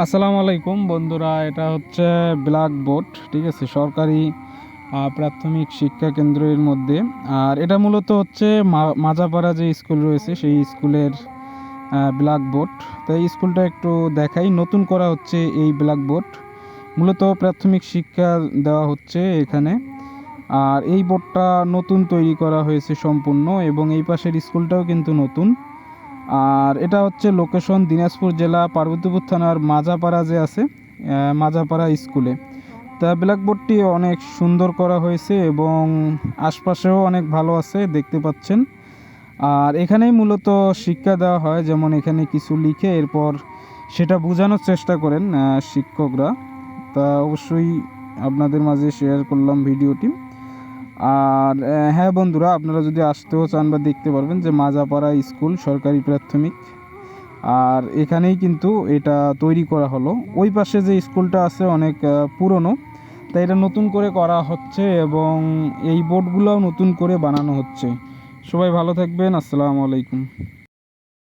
আসসালামু আলাইকুম বন্ধুরা, এটা হচ্ছে ব্ল্যাক বোর্ড। ঠিক আছে, সরকারি প্রাথমিক শিক্ষা কেন্দ্রের মধ্যে। আর এটা মূলত হচ্ছে মাজাপাড়া যে স্কুল রয়েছে সেই স্কুলের ব্ল্যাক বোর্ড। তো এই স্কুলটা একটু দেখাই, নতুন করা হচ্ছে এই ব্ল্যাক বোর্ড। মূলত প্রাথমিক শিক্ষা দেওয়া হচ্ছে এখানে। আর এই বোর্ডটা নতুন তৈরি করা হয়েছে সম্পূর্ণ, এবং এই পাশের স্কুলটাও কিন্তু নতুন। আর এটা হচ্ছে লোকেশন দিনাজপুর জেলা পার্বতীপুর থানার মাজাপাড়া যে আছে, মাজাপাড়া স্কুলে। তা ব্ল্যাকবোর্ডটি অনেক সুন্দর করা হয়েছে এবং আশপাশেও অনেক ভালো আছে, দেখতে পাচ্ছেন। আর এখানেই মূলত শিক্ষা দেওয়া হয়, যেমন এখানে কিছু লিখে এরপর সেটা বোঝানোর চেষ্টা করেন শিক্ষকরা। তা অবশ্যই আপনাদের মাঝে শেয়ার করলাম ভিডিওটি। আর হ্যাঁ বন্ধুরা, আপনারা যদি আসতেও চান বা দেখতে পারবেন যে মাজাপাড়া স্কুল সরকারি প্রাথমিক। আর এখানেই কিন্তু এটা তৈরি করা হলো। ওই পাশে যে স্কুলটা আছে অনেক পুরনো, তাই এটা নতুন করে করা হচ্ছে এবং এই বোর্ডগুলোও নতুন করে বানানো হচ্ছে। সবাই ভালো থাকবেন, আসসালামু আলাইকুম।